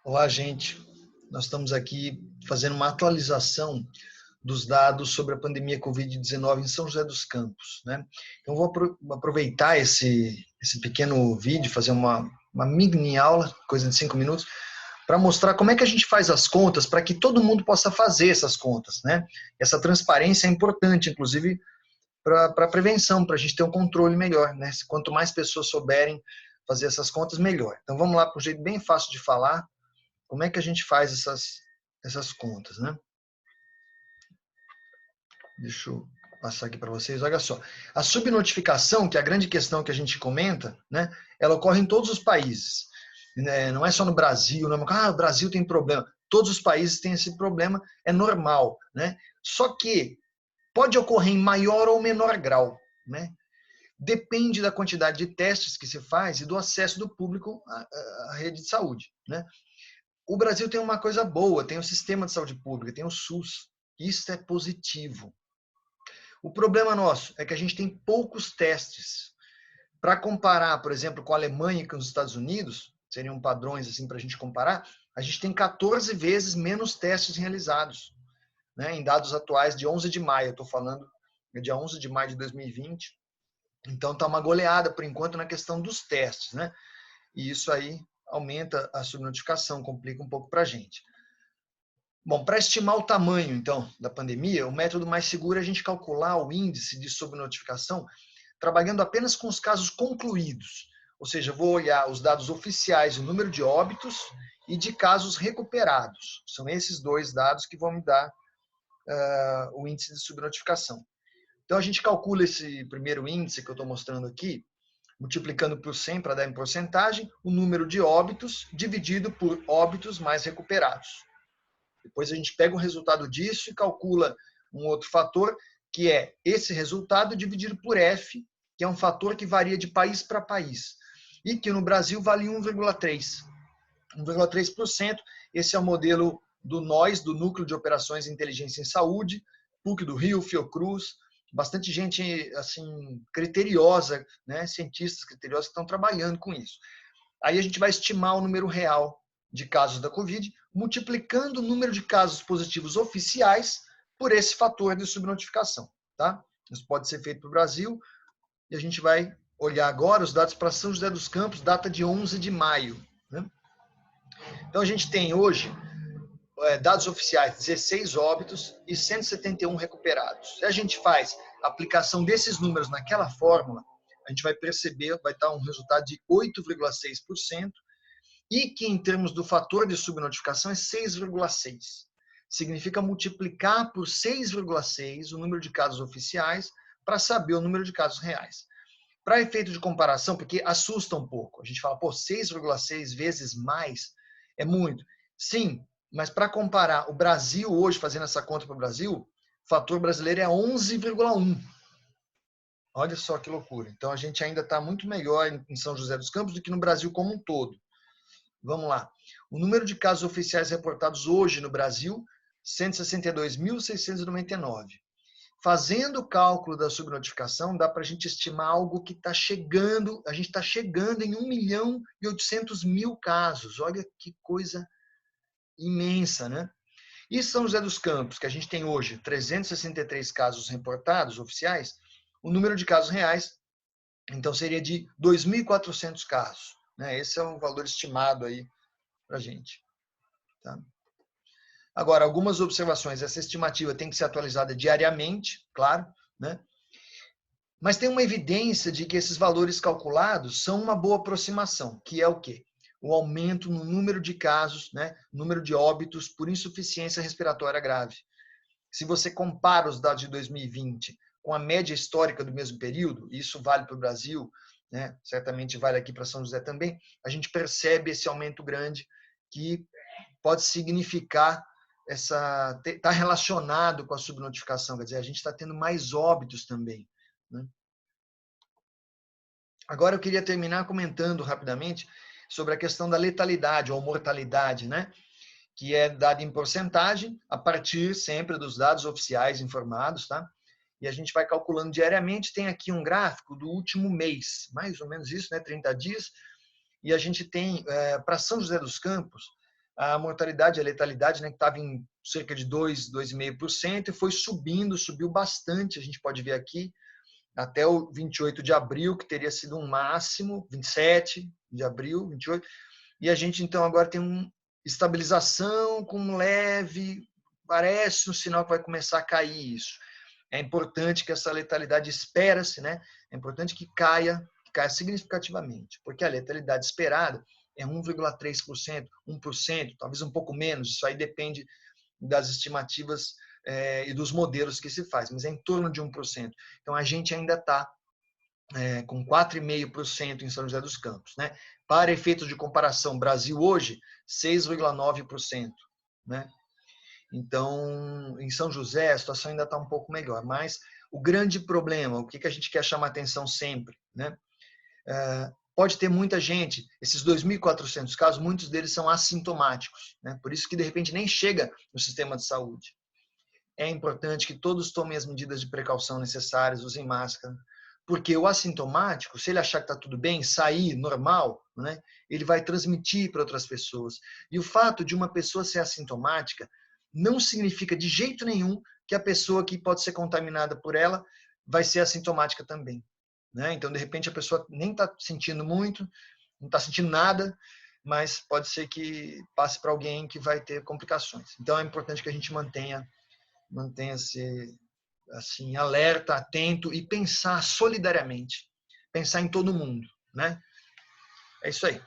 Olá, gente. Nós estamos aqui fazendo uma atualização dos dados sobre a pandemia Covid-19 em São José dos Campos, né? Então, vou aproveitar esse pequeno vídeo, fazer uma mini aula, coisa de 5 minutos, para mostrar como é que a gente faz as contas para que todo mundo possa fazer essas contas, né? Essa transparência é importante, inclusive, para a prevenção, para a gente ter um controle melhor, né? Quanto mais pessoas souberem fazer essas contas, melhor. Então, vamos lá para um jeito bem fácil de falar. Como é que a gente faz essas contas, né? Deixa eu passar aqui para vocês. Olha só. A subnotificação, que é a grande questão que a gente comenta, né? Ela ocorre em todos os países. Não é só no Brasil. Não é, o Brasil tem problema. Todos os países têm esse problema. É normal, né? Só que pode ocorrer em maior ou menor grau, né? Depende da quantidade de testes que se faz e do acesso do público à rede de saúde, né? O Brasil tem uma coisa boa, tem o sistema de saúde pública, tem o SUS. Isso é positivo. O problema nosso é que a gente tem poucos testes. Para comparar, por exemplo, com a Alemanha e com os Estados Unidos, seriam padrões assim para a gente comparar, a gente tem 14 vezes menos testes realizados, né? Em dados atuais de 11 de maio, eu estou falando dia 11 de maio de 2020. Então está uma goleada, por enquanto, na questão dos testes, né? E isso aí aumenta a subnotificação, complica um pouco para a gente. Bom, para estimar o tamanho, então, da pandemia, o método mais seguro é a gente calcular o índice de subnotificação trabalhando apenas com os casos concluídos. Ou seja, vou olhar os dados oficiais, o número de óbitos e de casos recuperados. São esses dois dados que vão me dar o índice de subnotificação. Então, a gente calcula esse primeiro índice que eu estou mostrando aqui, multiplicando por 100 para dar em porcentagem, o número de óbitos dividido por óbitos mais recuperados. Depois a gente pega o resultado disso e calcula um outro fator, que é esse resultado dividido por F, que é um fator que varia de país para país. E que no Brasil vale 1,3%. 1,3%. Esse é o modelo do NOS, do Núcleo de Operações e Inteligência em Saúde, PUC do Rio, Fiocruz. Bastante gente assim criteriosa, né? Cientistas criteriosos que estão trabalhando com isso. Aí a gente vai estimar o número real de casos da Covid, multiplicando o número de casos positivos oficiais por esse fator de subnotificação. Tá? Isso pode ser feito para o Brasil e a gente vai olhar agora os dados para São José dos Campos, data de 11 de maio. Né? Então a gente tem hoje dados oficiais, 16 óbitos e 171 recuperados. Se a gente faz a aplicação desses números naquela fórmula, a gente vai perceber, vai dar um resultado de 8,6%, e que em termos do fator de subnotificação é 6,6. Significa multiplicar por 6,6 o número de casos oficiais para saber o número de casos reais. Para efeito de comparação, porque assusta um pouco, a gente fala, 6,6 vezes mais é muito. Sim, mas para comparar o Brasil hoje, fazendo essa conta para o Brasil, o fator brasileiro é 11,1. Olha só que loucura. Então a gente ainda está muito melhor em São José dos Campos do que no Brasil como um todo. Vamos lá. O número de casos oficiais reportados hoje no Brasil, 162.699. Fazendo o cálculo da subnotificação, dá para a gente estimar algo que está chegando, a gente está chegando em 1.800.000 casos. Olha que coisa imensa, né? E São José dos Campos, que a gente tem hoje 363 casos reportados oficiais, o número de casos reais, então, seria de 2.400 casos. Né? Esse é um valor estimado aí para a gente. Tá? Agora, algumas observações. Essa estimativa tem que ser atualizada diariamente, claro, né? Mas tem uma evidência de que esses valores calculados são uma boa aproximação, que é o quê? O aumento no número de casos, né? Número de óbitos por insuficiência respiratória grave. Se você compara os dados de 2020 com a média histórica do mesmo período, isso vale para o Brasil, né? Certamente vale aqui para São José também, a gente percebe esse aumento grande que pode significar está relacionado com a subnotificação, quer dizer, a gente está tendo mais óbitos também. Né? Agora eu queria terminar comentando rapidamente sobre a questão da letalidade ou mortalidade, né? Que é dada em porcentagem a partir sempre dos dados oficiais informados, tá? E a gente vai calculando diariamente, tem aqui um gráfico do último mês, mais ou menos isso, né? 30 dias, e a gente tem, para São José dos Campos, a mortalidade, a letalidade, né, que estava em cerca de 2,5%, e foi subindo, subiu bastante, a gente pode ver aqui, até o 28 de abril, que teria sido um máximo, 27 de abril, 28, e a gente então agora tem uma estabilização com um leve, parece um sinal que vai começar a cair isso. É importante que essa letalidade espera-se, né? É importante que caia significativamente, porque a letalidade esperada é 1,3%, 1%, talvez um pouco menos, isso aí depende das estimativas e dos modelos que se faz, mas é em torno de 1%. Então a gente ainda está com 4,5% em São José dos Campos, né? Para efeitos de comparação, Brasil hoje, 6,9%, né? Então, em São José, a situação ainda está um pouco melhor, mas o grande problema, o que a gente quer chamar atenção sempre, né? Pode ter muita gente, esses 2.400 casos, muitos deles são assintomáticos, né? Por isso que, de repente, nem chega no sistema de saúde. É importante que todos tomem as medidas de precaução necessárias, usem máscara, porque o assintomático, se ele achar que está tudo bem, sair normal, né, ele vai transmitir para outras pessoas. E o fato de uma pessoa ser assintomática não significa de jeito nenhum que a pessoa que pode ser contaminada por ela vai ser assintomática também. Né? Então, de repente, a pessoa nem está sentindo muito, não está sentindo nada, mas pode ser que passe para alguém que vai ter complicações. Então, é importante que a gente mantenha-se assim, alerta, atento e pensar solidariamente, pensar em todo mundo, né? É isso aí.